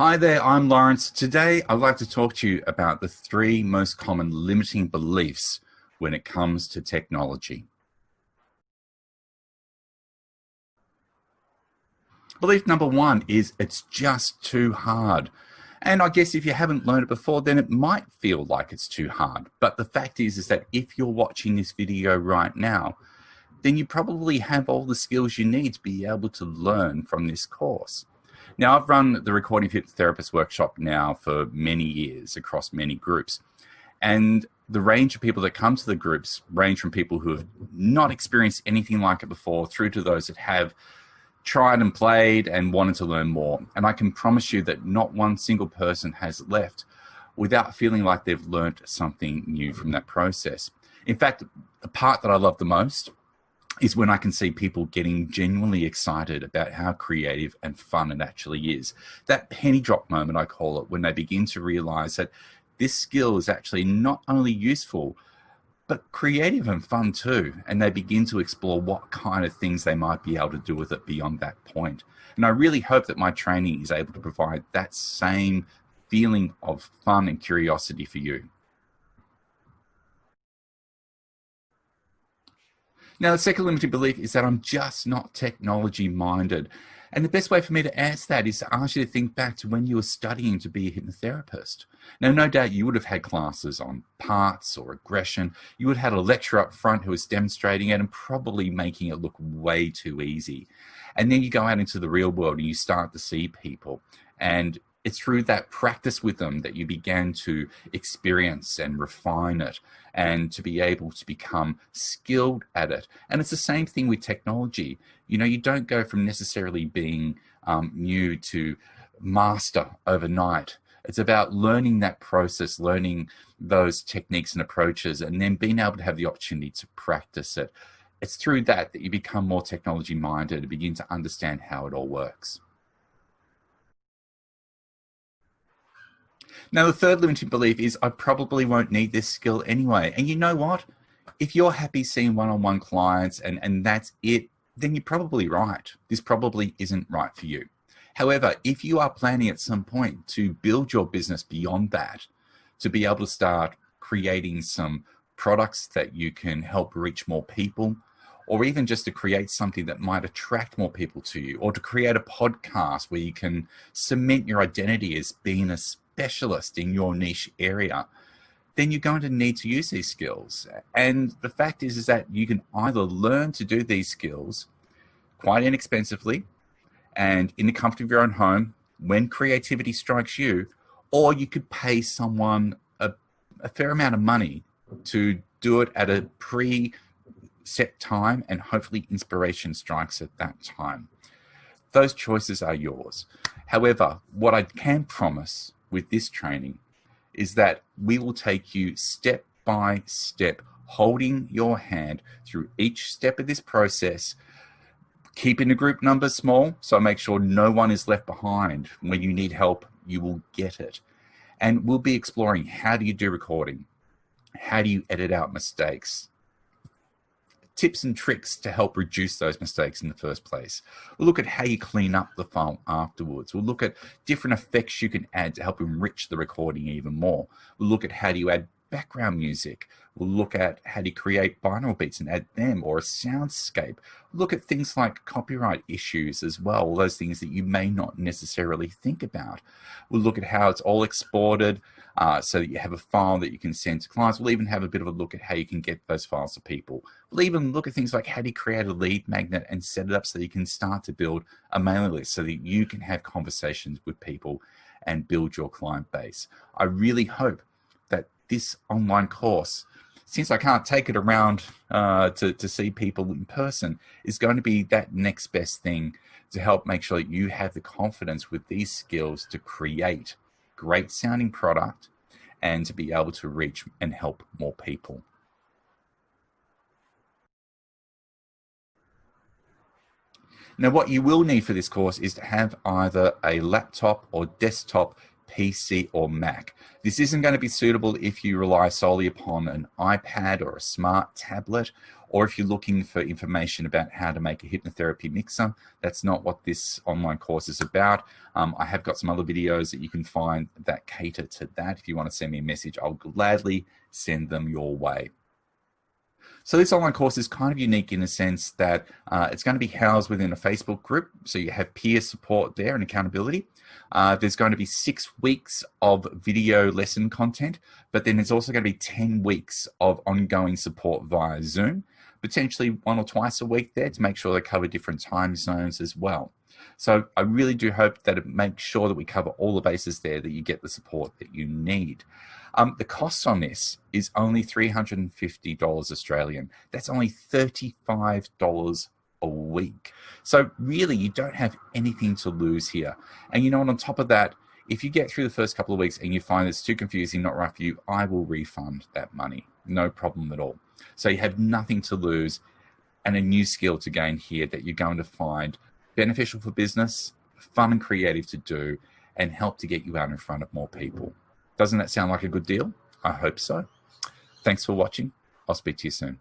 Hi there, I'm Lawrence. Today I'd like to talk to you about the three most common limiting beliefs when it comes to technology. Belief number one is it's just too hard. And I guess if you haven't learned it before, then it might feel like it's too hard. But the fact is that if you're watching this video right now, then you probably have all the skills you need to be able to learn from this course. Now, I've run the Recording Hypnotherapist workshop now for many years across many groups. And the range of people that come to the groups range from people who have not experienced anything like it before through to those that have tried and played and wanted to learn more. And I can promise you that not one single person has left without feeling like they've learned something new from that process. In fact, the part that I love the most is when I can see people getting genuinely excited about how creative and fun it actually is. That penny drop moment, I call it, when they begin to realize that this skill is actually not only useful, but creative and fun too. And they begin to explore what kind of things they might be able to do with it beyond that point. And I really hope that my training is able to provide that same feeling of fun and curiosity for you. Now, the second limiting belief is that I'm just not technology minded. And the best way for me to answer that is to ask you to think back to when you were studying to be a hypnotherapist. Now, no doubt you would have had classes on parts or aggression. You would have had a lecturer up front who was demonstrating it and probably making it look way too easy. And then you go out into the real world and you start to see people. And it's through that practice with them that you began to experience and refine it and to be able to become skilled at it. And it's the same thing with technology. You know, you don't go from necessarily being new to master overnight. It's about learning that process, learning those techniques and approaches, and then being able to have the opportunity to practice it. It's through that that you become more technology minded and begin to understand how it all works. Now, the third limiting belief is I probably won't need this skill anyway. And you know what? If you're happy seeing one-on-one clients and that's it, then you're probably right. This probably isn't right for you. However, if you are planning at some point to build your business beyond that, to be able to start creating some products that you can help reach more people, or even just to create something that might attract more people to you, or to create a podcast where you can cement your identity as being a specialist in your niche area, then you're going to need to use these skills. And the fact is that you can either learn to do these skills quite inexpensively and in the comfort of your own home when creativity strikes you, or you could pay someone a fair amount of money to do it at a pre-set time, and hopefully inspiration strikes at that time. Those choices are yours. However, what I can promise with this training is that we will take you step by step, holding your hand through each step of this process, keeping the group numbers small, so make sure no one is left behind. When you need help, you will get it. And we'll be exploring, how do you do recording? How do you edit out mistakes? Tips and tricks to help reduce those mistakes in the first place. We'll look at how you clean up the file afterwards. We'll look at different effects you can add to help enrich the recording even more. We'll look at how do you add background music. We'll look at how do you create binaural beats and add them, or a soundscape. We'll look at things like copyright issues as well, all those things that you may not necessarily think about. We'll look at how it's all exported so that you have a file that you can send to clients. We'll even have a bit of a look at how you can get those files to people. We'll even look at things like how do you create a lead magnet and set it up so that you can start to build a mailing list so that you can have conversations with people and build your client base. I really hope that this online course, since I can't take it around to see people in person, is going to be that next best thing to help make sure that you have the confidence with these skills to create great sounding product and to be able to reach and help more people. Now, what you will need for this course is to have either a laptop or desktop PC or Mac. This isn't going to be suitable if you rely solely upon an iPad or a smart tablet, or if you're looking for information about how to make a hypnotherapy mixer. That's not what this online course is about. I have got some other videos that you can find that cater to that. If you want to send me a message, I'll gladly send them your way. So this online course is kind of unique in the sense that it's going to be housed within a Facebook group. So you have peer support there and accountability. There's going to be 6 weeks of video lesson content, but then there's also going to be 10 weeks of ongoing support via Zoom, potentially 1 or twice a week there to make sure they cover different time zones as well. So I really do hope that it makes sure that we cover all the bases there, that you get the support that you need. The cost on this is only $350 Australian. That's only $35 a week. So really, you don't have anything to lose here. And you know what, on top of that, if you get through the first couple of weeks and you find it's too confusing, not right for you, I will refund that money. No problem at all. So you have nothing to lose and a new skill to gain here that you're going to find beneficial for business, fun and creative to do, and help to get you out in front of more people. Doesn't that sound like a good deal? I hope so. Thanks for watching. I'll speak to you soon.